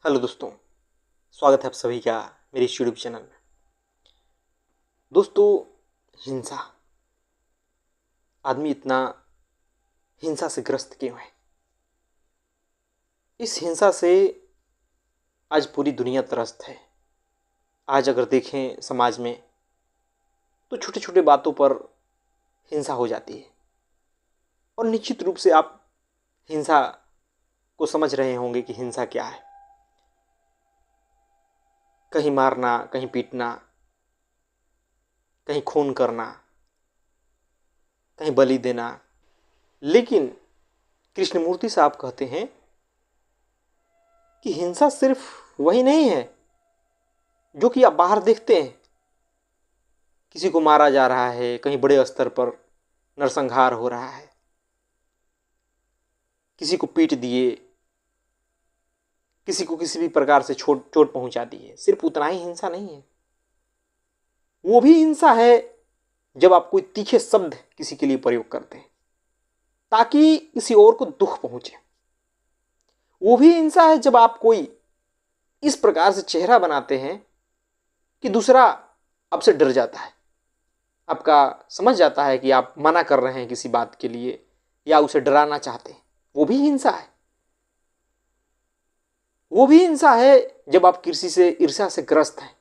Hello दोस्तों, स्वागत है आप सभी का मेरे इस यूट्यूब चैनल में। दोस्तों, हिंसा, आदमी इतना हिंसा से ग्रस्त क्यों है? इस हिंसा से आज पूरी दुनिया त्रस्त है। आज अगर देखें समाज में तो छोटे छोटे बातों पर हिंसा हो जाती है। और निश्चित रूप से आप हिंसा को समझ रहे होंगे कि हिंसा क्या है। कहीं मारना, कहीं पीटना, कहीं खून करना, कहीं बलि देना। लेकिन कृष्णमूर्ति साहब कहते हैं कि हिंसा सिर्फ वही नहीं है जो कि आप बाहर देखते हैं। किसी को मारा जा रहा है, कहीं बड़े स्तर पर नरसंहार हो रहा है, किसी को पीट दिए, किसी को किसी भी प्रकार से चोट पहुंचा दी है। सिर्फ उतना ही हिंसा नहीं है, वो भी हिंसा है जब आप कोई तीखे शब्द किसी के लिए प्रयोग करते हैं ताकि किसी और को दुख पहुंचे। वो भी हिंसा है जब आप कोई इस प्रकार से चेहरा बनाते हैं कि दूसरा आपसे डर जाता है, आपका समझ जाता है कि आप मना कर रहे हैं किसी बात के लिए या उसे डराना चाहते हैं। वो भी हिंसा है। वो भी हिंसा है जब आप किसी से ईर्ष्या से ग्रस्त हैं,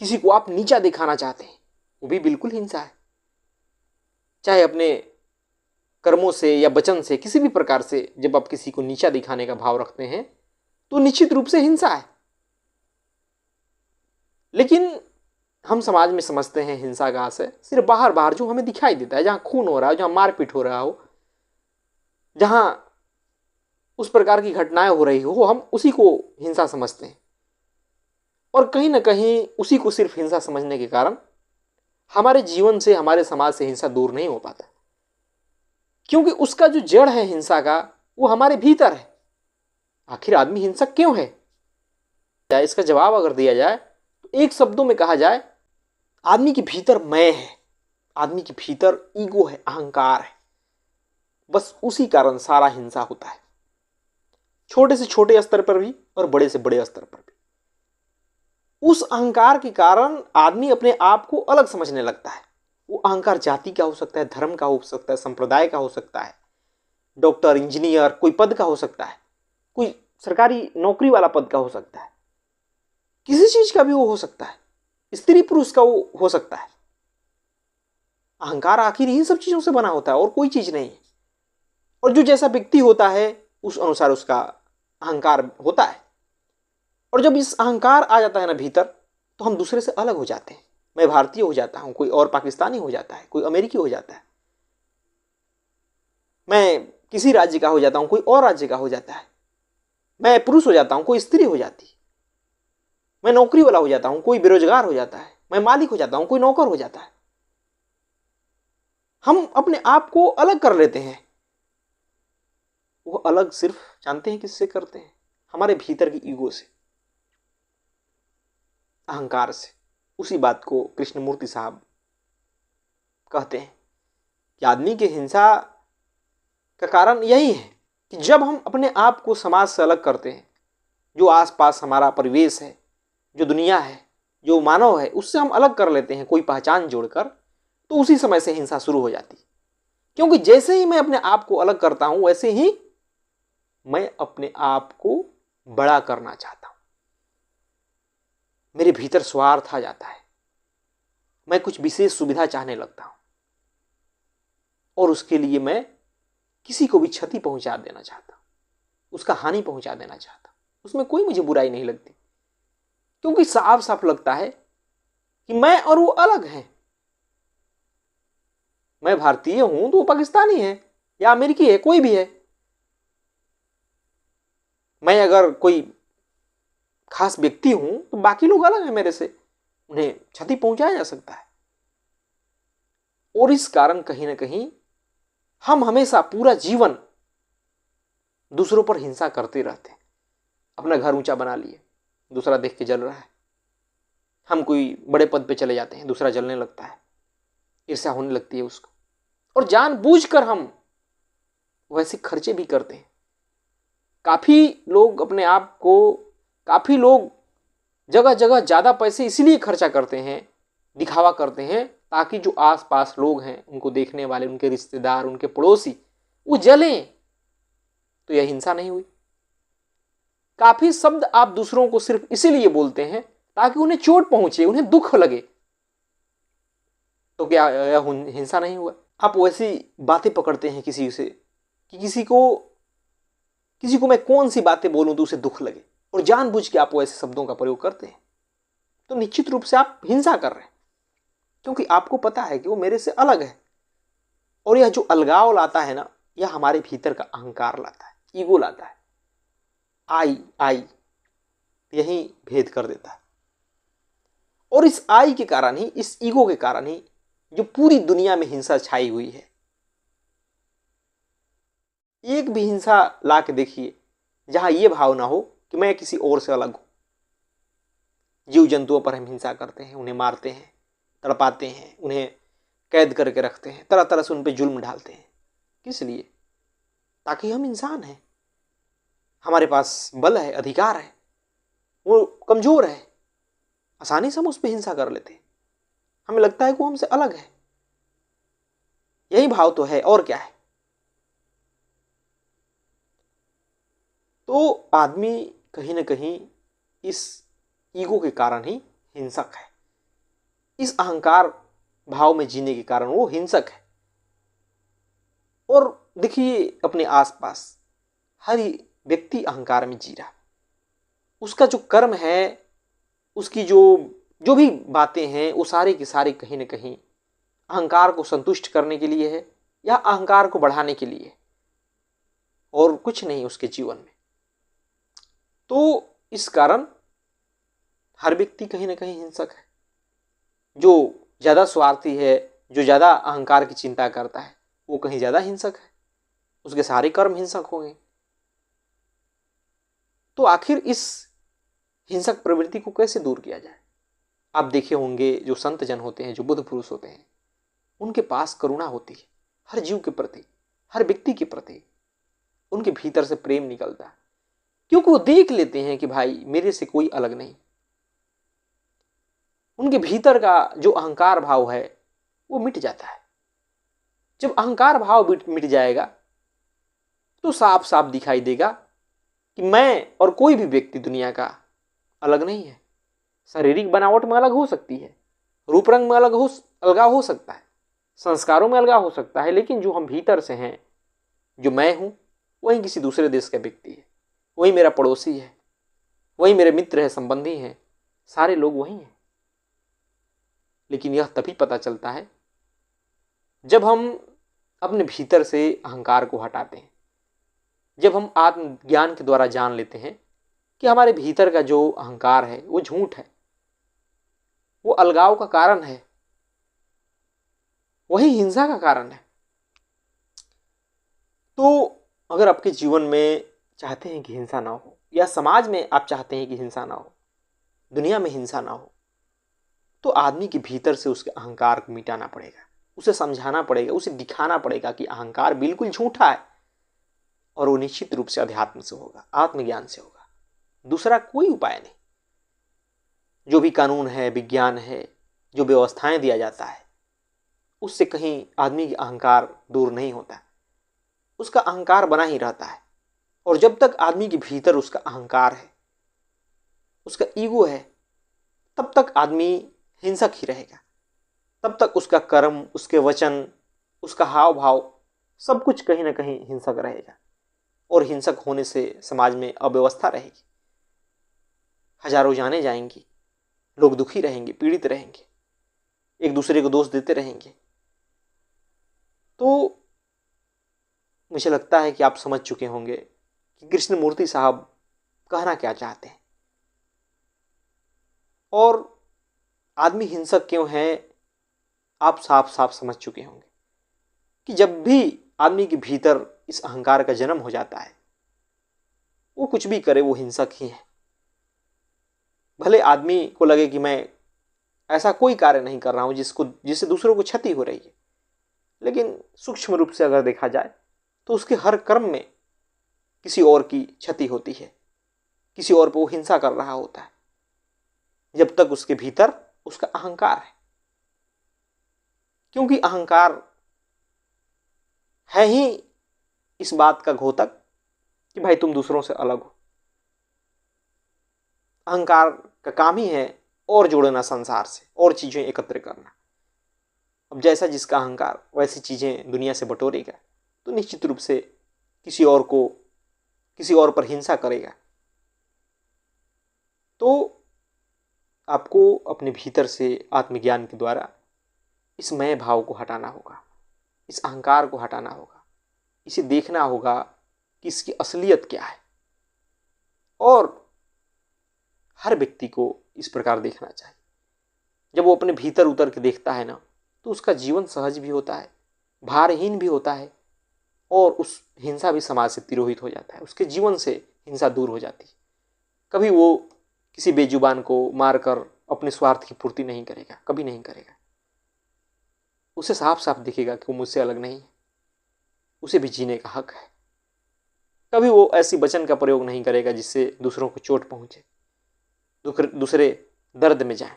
किसी को आप नीचा दिखाना चाहते हैं। वो भी बिल्कुल हिंसा है। चाहे अपने कर्मों से या वचन से, किसी भी प्रकार से जब आप किसी को नीचा दिखाने का भाव रखते हैं तो निश्चित रूप से हिंसा है। लेकिन हम समाज में समझते हैं हिंसा का आशय सिर्फ बाहर बाहर जो हमें दिखाई देता है, जहां खून हो रहा हो, जहां मारपीट हो रहा हो, जहां उस प्रकार की घटनाएं हो रही हो, हम उसी को हिंसा समझते हैं। और कहीं ना कहीं उसी को सिर्फ हिंसा समझने के कारण हमारे जीवन से, हमारे समाज से हिंसा दूर नहीं हो पाता, क्योंकि उसका जो जड़ है हिंसा का, वो हमारे भीतर है। आखिर आदमी हिंसक क्यों है? इसका जवाब अगर दिया जाए तो एक शब्दों में कहा जाए, आदमी के भीतर मैं है, आदमी के भीतर ईगो है, अहंकार है। बस उसी कारण सारा हिंसा होता है, छोटे से छोटे स्तर पर भी और बड़े से बड़े स्तर पर भी। उस अहंकार के कारण आदमी अपने आप को अलग समझने लगता है। वो अहंकार जाति का हो सकता है, धर्म का हो सकता है, संप्रदाय का हो सकता है, डॉक्टर, इंजीनियर, कोई पद का हो सकता है, कोई सरकारी नौकरी वाला पद का हो सकता है, किसी चीज का भी वो हो सकता है, स्त्री पुरुष का वो हो सकता है। अहंकार आखिर इन सब चीजों से बना होता है और कोई चीज नहीं है। और जो जैसा व्यक्ति होता है उस अनुसार उसका अहंकार होता है। और जब इस अहंकार आ जाता है ना भीतर, तो हम दूसरे से अलग हो जाते हैं। मैं भारतीय हो जाता हूं, कोई और पाकिस्तानी हो जाता है, कोई अमेरिकी हो जाता है। मैं किसी राज्य का हो जाता हूं, कोई और राज्य का हो जाता है। मैं पुरुष हो जाता हूं, कोई स्त्री हो जाती है। मैं नौकरी वाला हो जाता हूं, कोई बेरोजगार हो जाता है। मैं मालिक हो जाता हूं, कोई नौकर हो जाता है। हम अपने आप को अलग कर लेते हैं। वो अलग सिर्फ जानते हैं किससे करते हैं? हमारे भीतर की ईगो से, अहंकार से। उसी बात को कृष्णमूर्ति साहब कहते हैं कि आदमी की हिंसा का कारण यही है कि जब हम अपने आप को समाज से अलग करते हैं, जो आसपास हमारा परिवेश है, जो दुनिया है, जो मानव है, उससे हम अलग कर लेते हैं कोई पहचान जोड़कर, तो उसी समय से हिंसा शुरू हो जाती है। क्योंकि जैसे ही मैं अपने आप को अलग करता हूं, वैसे ही मैं अपने आप को बड़ा करना चाहता हूं। मेरे भीतर स्वार्थ आ जाता है। मैं कुछ विशेष सुविधा चाहने लगता हूं और उसके लिए मैं किसी को भी क्षति पहुंचा देना चाहता हूं, उसका हानि पहुंचा देना चाहता हूं। उसमें कोई मुझे बुराई नहीं लगती, क्योंकि साफ साफ लगता है कि मैं और वो अलग हैं। मैं भारतीय हूं तो वो पाकिस्तानी है या अमेरिकी है, कोई भी है। मैं अगर कोई खास व्यक्ति हूं तो बाकी लोग अलग हैं मेरे से, उन्हें क्षति पहुंचाया जा सकता है। और इस कारण कहीं ना कहीं हम हमेशा पूरा जीवन दूसरों पर हिंसा करते रहते हैं। अपना घर ऊंचा बना लिए, दूसरा देख के जल रहा है। हम कोई बड़े पद पे चले जाते हैं, दूसरा जलने लगता है, ईर्ष्या होने लगती है उसको। और जानबूझकर हम वैसे खर्चे भी करते हैं काफ़ी लोग जगह जगह ज़्यादा पैसे इसलिए खर्चा करते हैं, दिखावा करते हैं, ताकि जो आसपास लोग हैं, उनको देखने वाले, उनके रिश्तेदार, उनके पड़ोसी, वो जलें। तो यह हिंसा नहीं हुई। काफ़ी शब्द आप दूसरों को सिर्फ इसीलिए बोलते हैं ताकि उन्हें चोट पहुंचे, उन्हें दुख लगे। तो क्या यह हिंसा नहीं हुआ? आप वैसी बातें पकड़ते हैं किसी से कि किसी को मैं कौन सी बातें बोलूं तो उसे दुख लगे, और जानबूझ के आप वैसे शब्दों का प्रयोग करते हैं, तो निश्चित रूप से आप हिंसा कर रहे हैं, क्योंकि आपको पता है कि वो मेरे से अलग है। और यह जो अलगाव लाता है ना, यह हमारे भीतर का अहंकार लाता है, ईगो लाता है। आई यही भेद कर देता है। और इस आई के कारण ही, इस ईगो के कारण ही जो पूरी दुनिया में हिंसा छाई हुई है। एक भी हिंसा ला के देखिए जहां यह भाव ना हो कि मैं किसी और से अलग हूं। जीव जंतुओं पर हम हिंसा करते हैं, उन्हें मारते हैं, तड़पाते हैं, उन्हें कैद करके रखते हैं, तरह तरह से उन पर जुल्म ढालते हैं। किस लिए? ताकि हम इंसान हैं, हमारे पास बल है, अधिकार है, वो कमजोर है, आसानी से हम उस पर हिंसा कर लेते हैं। हमें लगता है कि वो हमसे अलग है। यही भाव तो है, और क्या है। तो आदमी कहीं ना कहीं इस ईगो के कारण ही हिंसक है। इस अहंकार भाव में जीने के कारण वो हिंसक है। और देखिए अपने आसपास हर व्यक्ति अहंकार में जी रहा। उसका जो कर्म है, उसकी जो भी बातें हैं, वो सारी की सारी कहीं ना कहीं अहंकार को संतुष्ट करने के लिए है, या अहंकार को बढ़ाने के लिए, और कुछ नहीं उसके जीवन में। तो इस कारण हर व्यक्ति कहीं ना कहीं हिंसक है। जो ज्यादा स्वार्थी है, जो ज्यादा अहंकार की चिंता करता है, वो कहीं ज्यादा हिंसक है, उसके सारे कर्म हिंसक होंगे। तो आखिर इस हिंसक प्रवृत्ति को कैसे दूर किया जाए? आप देखे होंगे जो संत जन होते हैं, जो बुद्ध पुरुष होते हैं, उनके पास करुणा होती है हर जीव के प्रति, हर व्यक्ति के प्रति। उनके भीतर से प्रेम निकलता है, क्योंकि वो देख लेते हैं कि भाई मेरे से कोई अलग नहीं। उनके भीतर का जो अहंकार भाव है वो मिट जाता है। जब अहंकार भाव मिट जाएगा तो साफ साफ दिखाई देगा कि मैं और कोई भी व्यक्ति दुनिया का अलग नहीं है। शारीरिक बनावट में अलग हो सकती है, रूप रंग में अलगाव हो सकता है, संस्कारों में अलगाव हो सकता है, लेकिन जो हम भीतर से हैं, जो मैं हूं, वही किसी दूसरे देश का व्यक्ति है, वही मेरा पड़ोसी है, वही मेरे मित्र है, संबंधी हैं, सारे लोग वही हैं। लेकिन यह तभी पता चलता है जब हम अपने भीतर से अहंकार को हटाते हैं, जब हम आत्मज्ञान के द्वारा जान लेते हैं कि हमारे भीतर का जो अहंकार है वो झूठ है, वो अलगाव का कारण है, वही हिंसा का कारण है। तो अगर आपके जीवन में चाहते हैं कि हिंसा ना हो, या समाज में आप चाहते हैं कि हिंसा ना हो, दुनिया में हिंसा ना हो, तो आदमी के भीतर से उसके अहंकार को मिटाना पड़ेगा, उसे समझाना पड़ेगा, उसे दिखाना पड़ेगा कि अहंकार बिल्कुल झूठा है, और वो निश्चित रूप से अध्यात्म से होगा, आत्मज्ञान से होगा। दूसरा कोई उपाय नहीं। जो भी कानून है, विज्ञान है, जो व्यवस्थाएं दिया जाता है, उससे कहीं आदमी का अहंकार दूर नहीं होता, उसका अहंकार बना ही रहता है। और जब तक आदमी के भीतर उसका अहंकार है, उसका ईगो है, तब तक आदमी हिंसक ही रहेगा। तब तक उसका कर्म, उसके वचन, उसका हाव भाव, सब कुछ कहीं ना कहीं हिंसक रहेगा। और हिंसक होने से समाज में अव्यवस्था रहेगी, हजारों जाने जाएंगी, लोग दुखी रहेंगे, पीड़ित रहेंगे, एक दूसरे को दोष देते रहेंगे। तो मुझे लगता है कि आप समझ चुके होंगे कि कृष्णमूर्ति साहब कहना क्या चाहते हैं, और आदमी हिंसक क्यों है आप साफ साफ समझ चुके होंगे कि जब भी आदमी के भीतर इस अहंकार का जन्म हो जाता है, वो कुछ भी करे वो हिंसक ही है। भले आदमी को लगे कि मैं ऐसा कोई कार्य नहीं कर रहा हूं जिससे दूसरों को क्षति हो रही है, लेकिन सूक्ष्म रूप से अगर देखा जाए तो उसके हर कर्म में किसी और की क्षति होती है, किसी और पर वो हिंसा कर रहा होता है, जब तक उसके भीतर उसका अहंकार है। क्योंकि अहंकार है ही इस बात का घोतक कि भाई तुम दूसरों से अलग हो। अहंकार का काम ही है और जोड़ना संसार से, और चीजें एकत्र करना। अब जैसा जिसका अहंकार वैसी चीजें दुनिया से बटोरेगा, तो निश्चित रूप से किसी और पर हिंसा करेगा। तो आपको अपने भीतर से आत्मज्ञान के द्वारा इस मैं भाव को हटाना होगा, इस अहंकार को हटाना होगा, इसे देखना होगा कि इसकी असलियत क्या है। और हर व्यक्ति को इस प्रकार देखना चाहिए। जब वो अपने भीतर उतर के देखता है ना, तो उसका जीवन सहज भी होता है, भारहीन भी होता है, और उस हिंसा भी समाज से तिरोहित हो जाता है। उसके जीवन से हिंसा दूर हो जाती है। कभी वो किसी बेजुबान को मारकर अपने स्वार्थ की पूर्ति नहीं करेगा, कभी नहीं करेगा। उसे साफ साफ दिखेगा कि वो मुझसे अलग नहीं है, उसे भी जीने का हक है। कभी वो ऐसी वचन का प्रयोग नहीं करेगा जिससे दूसरों को चोट पहुंचे, दूसरे दर्द में जाए।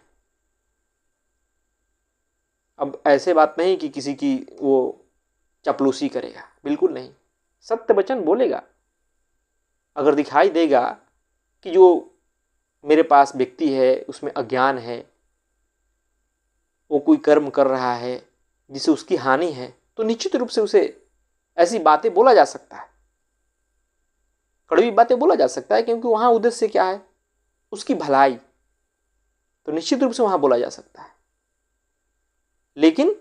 अब ऐसे बात नहीं कि किसी की वो चपलूसी करेगा, बिल्कुल नहीं। सत्य वचन बोलेगा। अगर दिखाई देगा कि जो मेरे पास व्यक्ति है उसमें अज्ञान है, वो कोई कर्म कर रहा है जिससे उसकी हानि है, तो निश्चित रूप से उसे ऐसी बातें बोला जा सकता है, कड़वी बातें बोला जा सकता है, क्योंकि वहां उद्देश्य क्या है, उसकी भलाई। तो निश्चित रूप से वहां बोला जा सकता है, लेकिन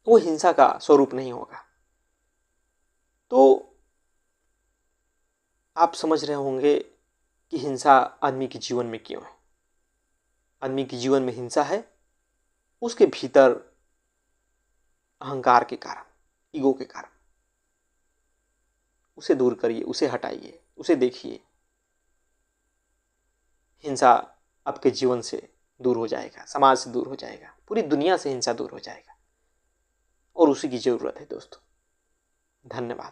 वो हिंसा का स्वरूप नहीं होगा। तो आप समझ रहे होंगे कि हिंसा आदमी के जीवन में क्यों है। आदमी के जीवन में हिंसा है उसके भीतर अहंकार के कारण, ईगो के कारण। उसे दूर करिए, उसे हटाइए, उसे देखिए। हिंसा आपके जीवन से दूर हो जाएगा, समाज से दूर हो जाएगा, पूरी दुनिया से हिंसा दूर हो जाएगा। और उसी की जरूरत है दोस्तों। धन्यवाद।